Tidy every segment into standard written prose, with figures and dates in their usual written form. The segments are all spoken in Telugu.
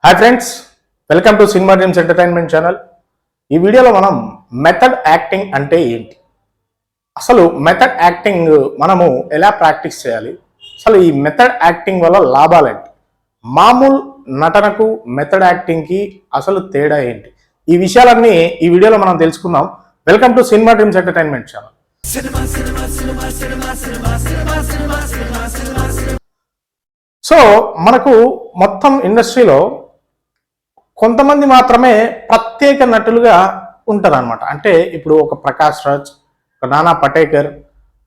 Hi friends, welcome to cinema dreams entertainment channel. ఈ వీడియోలో మనం మెథడ్ యాక్టింగ్ అంటే ఏంటి, అసలు మెథడ్ యాక్టింగ్ మనము ఎలా ప్రాక్టీస్ చేయాలి, అసలు ఈ మెథడ్ యాక్టింగ్ వల్ల లాభాలు ఏంటి, మామూలు నటనకు మెథడ్ యాక్టింగ్కి అసలు తేడా ఏంటి, ఈ విషయాలన్నీ ఈ వీడియోలో మనం తెలుసుకుందాం. Welcome to cinema dreams entertainment channel. So మనకు మొత్తం ఇండస్ట్రీలో కొంతమంది మాత్రమే ప్రత్యేక నటులుగా ఉంటారు అనమాట. అంటే ఇప్పుడు ఒక ప్రకాష్ రాజ్, ఒక నానా పటేకర్,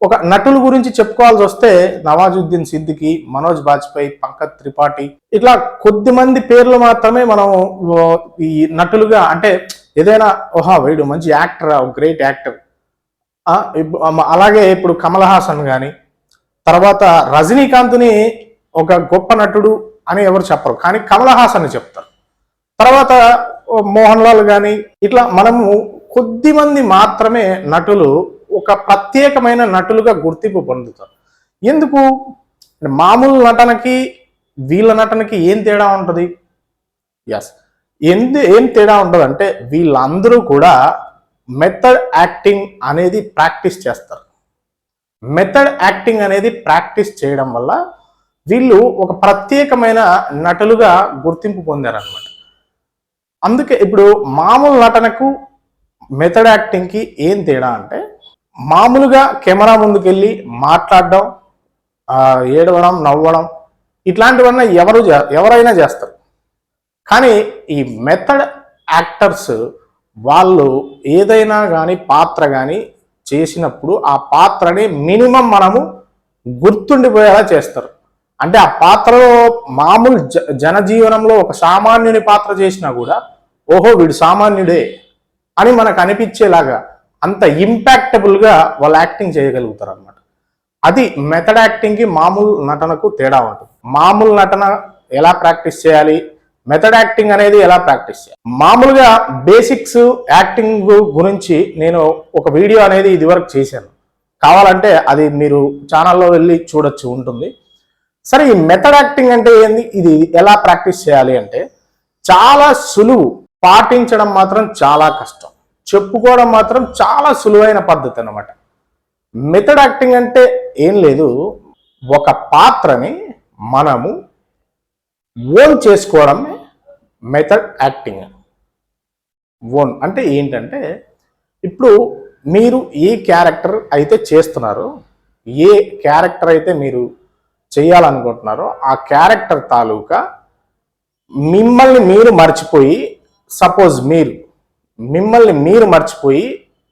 ఒక నటుల గురించి చెప్పుకోవాల్సి వస్తే నవాజుద్దీన్ సిద్దికి, మనోజ్ బాజ్పేయి, పంకజ్ త్రిపాఠి, ఇట్లా కొద్ది మంది పేర్లు మాత్రమే మనం ఈ నటులుగా, అంటే ఏదైనా ఓహా వీడు మంచి యాక్టర్, గ్రేట్ యాక్టర్. అలాగే ఇప్పుడు కమల్ హాసన్ కానీ, తర్వాత రజనీకాంత్ని ఒక గొప్ప నటుడు అని ఎవరు చెప్పరు, కానీ కమల్ హాసన్ చెప్తారు. తర్వాత మోహన్ లాల్ కానీ, ఇట్లా మనము కొద్ది మంది మాత్రమే నటులు ఒక ప్రత్యేకమైన నటులుగా గుర్తింపు పొందుతారు. ఎందుకు? మామూలు నటనకి వీళ్ళ నటనకి ఏం తేడా ఉంటుంది? ఎస్, ఏం తేడా ఉంటుంది అంటే వీళ్ళందరూ కూడా మెథడ్ యాక్టింగ్ అనేది ప్రాక్టీస్ చేస్తారు. మెథడ్ యాక్టింగ్ అనేది ప్రాక్టీస్ చేయడం వల్ల వీళ్ళు ఒక ప్రత్యేకమైన నటులుగా గుర్తింపు పొందారనమాట. అందుకే ఇప్పుడు మామూలు నటనకు మెథడ్ యాక్టింగ్కి ఏం తేడా అంటే, మామూలుగా కెమెరా ముందుకెళ్ళి మాట్లాడడం, ఏడవడం, నవ్వడం, ఇట్లాంటివన్నీ ఎవరైనా చేస్తారు. కానీ ఈ మెథడ్ యాక్టర్స్ వాళ్ళు ఏదైనా కానీ పాత్ర కానీ చేసినప్పుడు ఆ పాత్రని మినిమం మనము గుర్తుండిపోయేలా చేస్తారు. అంటే ఆ పాత్రలో మామూలు జనజీవనంలో ఒక సామాన్యుని పాత్ర చేసినా కూడా ఓహో వీడు సామాన్యుడే అని మనకు అనిపించేలాగా అంత ఇంపాక్టబుల్గా వాళ్ళు యాక్టింగ్ చేయగలుగుతారు అనమాట. అది మెథడ్ యాక్టింగ్కి మామూలు నటనకు తేడా ఉంటుంది. మామూలు నటన ఎలా ప్రాక్టీస్ చేయాలి, మెథడ్ యాక్టింగ్ అనేది ఎలా ప్రాక్టీస్ చేయాలి. మామూలుగా బేసిక్స్ యాక్టింగ్ గురించి నేను ఒక వీడియో అనేది ఇదివరకు చేశాను, కావాలంటే అది మీరు ఛానల్లో వెళ్ళి చూడొచ్చు, ఉంటుంది. సరే, ఈ మెథడ్ యాక్టింగ్ అంటే ఏంది, ఇది ఎలా ప్రాక్టీస్ చేయాలి అంటే చాలా సులువు, పాటించడం మాత్రం చాలా కష్టం, చెప్పుకోవడం మాత్రం చాలా సులువైన పద్ధతి అన్నమాట. మెథడ్ యాక్టింగ్ అంటే ఏం లేదు, ఒక పాత్రని మనము ఓన్ చేసుకోవడమే మెథడ్ యాక్టింగ్. ఓన్ అంటే ఏంటంటే, ఇప్పుడు మీరు ఏ క్యారెక్టర్ అయితే చేస్తున్నారో, ఏ క్యారెక్టర్ అయితే మీరు చేయాలనుకుంటున్నారో ఆ క్యారెక్టర్ తాలూకా మిమ్మల్ని మీరు మర్చిపోయి, సపోజ్ మిమ్మల్ని మీరు మర్చిపోయి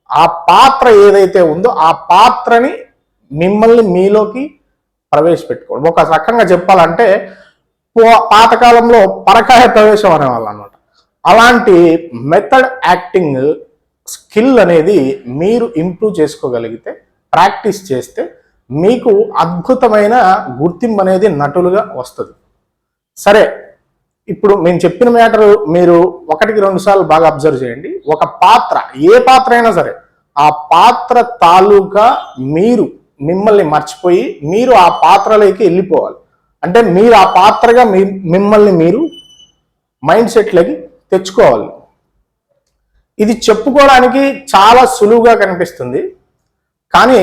ఆ పాత్ర ఏదైతే ఉందో ఆ పాత్రని మిమ్మల్ని మీలోకి ప్రవేశపెట్టుకోవడం. ఒక రకంగా చెప్పాలంటే పాతకాలంలో పరకాయ ప్రవేశం అనేవాళ్ళు అనమాట. అలాంటి మెథడ్ యాక్టింగ్ స్కిల్ అనేది మీరు ఇంప్రూవ్ చేసుకోగలిగితే, ప్రాక్టీస్ చేస్తే మీకు అద్భుతమైన గుర్తింపు అనేది నటులుగా వస్తుంది. సరే, ఇప్పుడు నేను చెప్పిన మ్యాటర్ మీరు 1-2 సార్లు బాగా అబ్జర్వ్ చేయండి. ఒక పాత్ర, ఏ పాత్ర అయినా సరే, ఆ పాత్ర తాలూకా మిమ్మల్ని మర్చిపోయి మీరు ఆ పాత్రలోకి వెళ్ళిపోవాలి. అంటే మీరు ఆ పాత్రగా మిమ్మల్ని మీరు మైండ్ సెట్లోకి తెచ్చుకోవాలి. ఇది చెప్పుకోవడానికి చాలా సులువుగా కనిపిస్తుంది, కానీ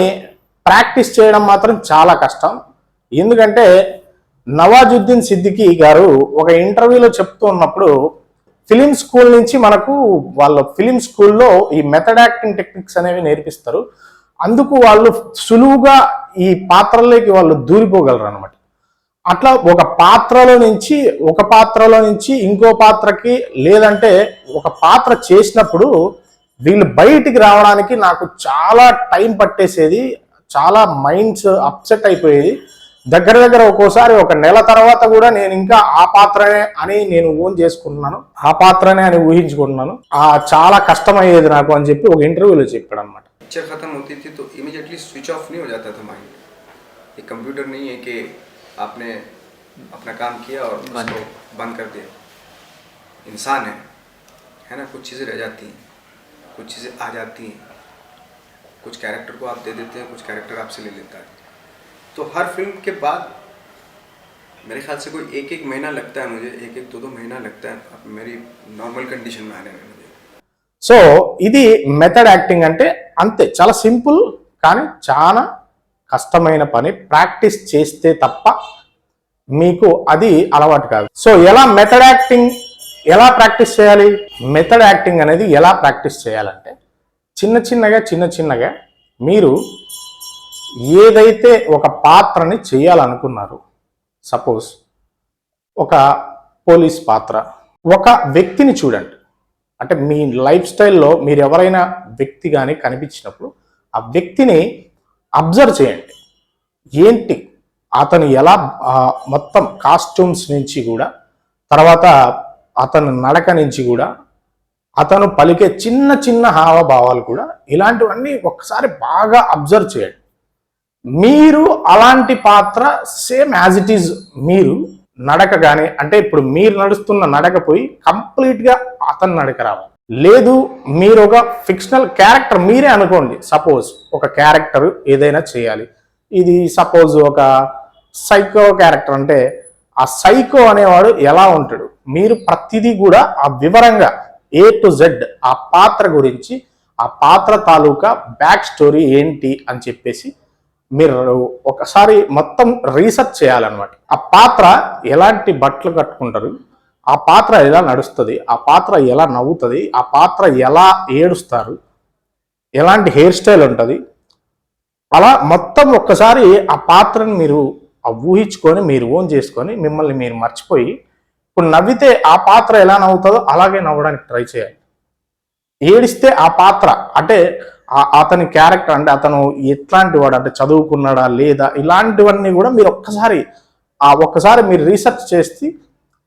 ప్రాక్టీస్ చేయడం మాత్రం చాలా కష్టం. ఎందుకంటే నవాజుద్దీన్ సిద్దికి గారు ఒక ఇంటర్వ్యూలో చెప్తూ ఉన్నప్పుడు, ఫిలిం స్కూల్ నుంచి మనకు వాళ్ళ ఫిలిం స్కూల్లో ఈ మెథడ్ యాక్టింగ్ టెక్నిక్స్ అనేవి నేర్పిస్తారు. అందుకు వాళ్ళు సులువుగా ఈ పాత్రలోకి వాళ్ళు దూరిపోగలరు అనమాట. అట్లా ఒక పాత్రలో నుంచి ఇంకో పాత్రకి, లేదంటే ఒక పాత్ర చేసినప్పుడు వీళ్ళు బయటికి రావడానికి నాకు చాలా టైం పట్టేసేది, చాలా మైండ్స్ అప్సెట్ అయిపోయేది. దగ్గర ఒక్కోసారి 1 నెల తర్వాత కూడా నేను ఇంకా ఆ పాత్రనే అని నేను ఓన్ చేసుకుంటున్నాను, ఆ పాత్రనే అని ఊహించుకుంటున్నాను, చాలా కష్టమయ్యేది నాకు అని చెప్పి ఒక ఇంటర్వ్యూలో చెప్పాడు అనమాట. पिक्चर खत्म होती थी तो इमीडिएटली स्विच ऑफ नहीं हो जाता था माइंड. ये कंप्यूटर नहीं है कि आपने अपना काम किया और उसको बंद कर दिया. इंसान है ना, कुछ चीज़ें रह जाती हैं, कुछ चीज़ें आ जाती हैं, कुछ कैरेक्टर को आप दे देते हैं, कुछ कैरेक्टर आपसे ले लेता है. तो हर फिल्म के बाद मेरे ख्याल से कोई एक महीना लगता है मुझे, एक दो महीना लगता है अब मेरी नॉर्मल कंडीशन में आने में मुझे. సో ఇది మెథడ్ యాక్టింగ్ అంటే అంతే, చాలా సింపుల్ కానీ చాలా కష్టమైన పని. ప్రాక్టీస్ చేస్తే తప్ప మీకు అది అలవాటు కాదు. సో ఎలా మెథడ్ యాక్టింగ్ ఎలా ప్రాక్టీస్ చేయాలి? మెథడ్ యాక్టింగ్ అనేది ఎలా ప్రాక్టీస్ చేయాలంటే చిన్న చిన్నగా మీరు ఏదైతే ఒక పాత్రని చేయాలనుకున్నారు, సపోజ్ ఒక పోలీస్ పాత్ర, ఒక వ్యక్తిని చూడండి. అంటే మీ లైఫ్ స్టైల్లో మీరు ఎవరైనా వ్యక్తి కానీ కనిపించినప్పుడు ఆ వ్యక్తిని అబ్జర్వ్ చేయండి. ఏంటి అతను ఎలా మొత్తం కాస్ట్యూమ్స్ నుంచి కూడా, తర్వాత అతను నడక నుంచి కూడా, అతను పలికే చిన్న హావభావాలు కూడా, ఇలాంటివన్నీ ఒక్కసారి బాగా అబ్జర్వ్ చేయండి. మీరు అలాంటి పాత్ర సేమ్ యాజ్ ఇట్ ఈజ్ మీరు నడక కానీ, అంటే ఇప్పుడు మీరు నడుస్తున్న నడక పోయి కంప్లీట్గా అతను నడక రావాలి. లేదు మీరు ఒక ఫిక్షనల్ క్యారెక్టర్ మీరే అనుకోండి. సపోజ్ ఒక క్యారెక్టర్ ఏదైనా చేయాలి, ఇది సపోజ్ ఒక సైకో క్యారెక్టర్ అంటే ఆ సైకో అనేవాడు ఎలా ఉంటాడు, మీరు ప్రతిదీ కూడా ఆ వివరంగా A to Z ఆ పాత్ర గురించి, ఆ పాత్ర తాలూకా బ్యాక్ స్టోరీ ఏంటి అని చెప్పేసి మీరు ఒకసారి మొత్తం రీసెర్చ్ చేయాలన్నమాట. ఆ పాత్ర ఎలాంటి బట్టలు కట్టుకుంటారు, ఆ పాత్ర ఎలా నడుస్తుంది, ఆ పాత్ర ఎలా నవ్వుతుంది, ఆ పాత్ర ఎలా ఏడుస్తారు, ఎలాంటి హెయిర్ స్టైల్ ఉంటుంది, అలా మొత్తం ఒక్కసారి ఆ పాత్రను మీరు ఊహించుకొని మీరు ఓన్ చేసుకొని మిమ్మల్ని మీరు మర్చిపోయి ఇప్పుడు నవ్వితే ఆ పాత్ర ఎలా నవ్వుతుందో అలాగే నవ్వడానికి ట్రై చేయాలి. ఏడిస్తే ఆ పాత్ర అంటే అతని క్యారెక్టర్ అంటే అతను ఎట్లాంటి వాడు, అంటే చదువుకున్నాడా లేదా, ఇలాంటివన్నీ కూడా మీరు ఒక్కసారి మీరు రీసెర్చ్ చేసి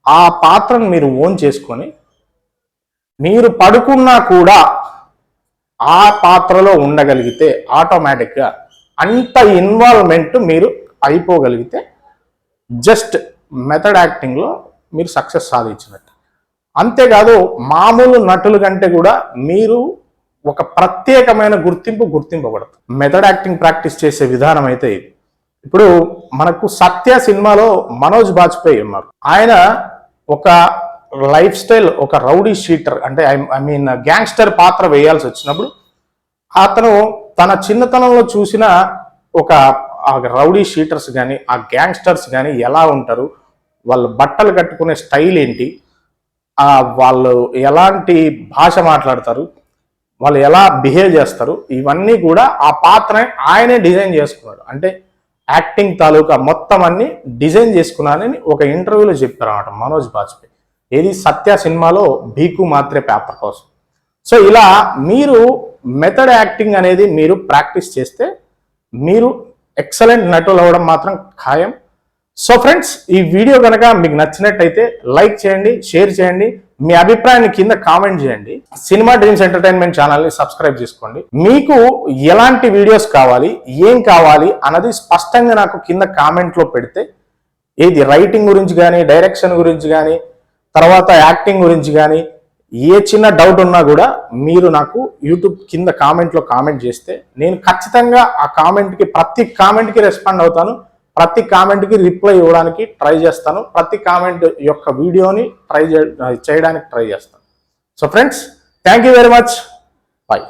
ఆ పాత్రను మీరు ఓన్ చేసుకొని మీరు పడుకున్నా కూడా ఆ పాత్రలో ఉండగలిగితే ఆటోమేటిక్గా అంత ఇన్వాల్వ్మెంట్ మీరు అయిపోగలిగితే జస్ట్ మెథడ్ యాక్టింగ్లో మీరు సక్సెస్ సాధించినట్టు. అంతేకాదు మామూలు నటుల కంటే కూడా మీరు ఒక ప్రత్యేకమైన గుర్తింపబడతారు. మెథడ్ యాక్టింగ్ ప్రాక్టీస్ చేసే విధానం అయితే ఇది. ఇప్పుడు మనకు సత్య సినిమాలో మనోజ్ బాజ్పేయి ఉన్నారు. ఆయన ఒక లైఫ్ స్టైల్ ఒక రౌడీ షీటర్ అంటే ఐ మీన్ గ్యాంగ్స్టర్ పాత్ర వేయాల్సి వచ్చినప్పుడు అతను తన చిన్నతనంలో చూసిన ఒక రౌడీ షీటర్స్ కానీ ఆ గ్యాంగ్స్టర్స్ కానీ ఎలా ఉంటారు, వాళ్ళు బట్టలు కట్టుకునే స్టైల్ ఏంటి, వాళ్ళు ఎలాంటి భాష మాట్లాడతారు, వాళ్ళు ఎలా బిహేవ్ చేస్తారు, ఇవన్నీ కూడా ఆ పాత్రని ఆయనే డిజైన్ చేసుకున్నాడు. అంటే యాక్టింగ్ తాలూకా మొత్తం అన్ని డిజైన్ చేసుకున్నానని ఒక ఇంటర్వ్యూలో చెప్పారు అన్నమాట మనోజ్ బాజ్పేయి. ఏది సత్య సినిమాలో భీకు మాత్రే పేపర్ కోసం. సో ఇలా మీరు మెథడ్ యాక్టింగ్ అనేది మీరు ప్రాక్టీస్ చేస్తే మీరు ఎక్సలెంట్ నటులు అవ్వడం మాత్రం ఖాయం. సో ఫ్రెండ్స్, ఈ వీడియో కనుక మీకు నచ్చినట్టయితే లైక్ చేయండి, షేర్ చేయండి, మీ అభిప్రాయాన్ని కింద కామెంట్ చేయండి. సినిమా డ్రీమ్స్ ఎంటర్టైన్మెంట్ ఛానల్ని సబ్స్క్రైబ్ చేసుకోండి. మీకు ఎలాంటి వీడియోస్ కావాలి, ఏం కావాలి అన్నది స్పష్టంగా నాకు కింద కామెంట్లో పెడితే, ఏది రైటింగ్ గురించి కానీ, డైరెక్షన్ గురించి కానీ, తర్వాత యాక్టింగ్ గురించి కానీ, ఏ చిన్న డౌట్ ఉన్నా కూడా మీరు నాకు యూట్యూబ్ కింద కామెంట్లో కామెంట్ చేస్తే నేను ఖచ్చితంగా ఆ ప్రతి కామెంట్కి రెస్పాండ్ అవుతాను. ప్రతి కామెంట్కి రిప్లై ఇవ్వడానికి ట్రై చేస్తాను. ప్రతి కామెంట్ యొక్క వీడియోని చేయడానికి ట్రై చేస్తాను. So friends, thank you very much. Bye.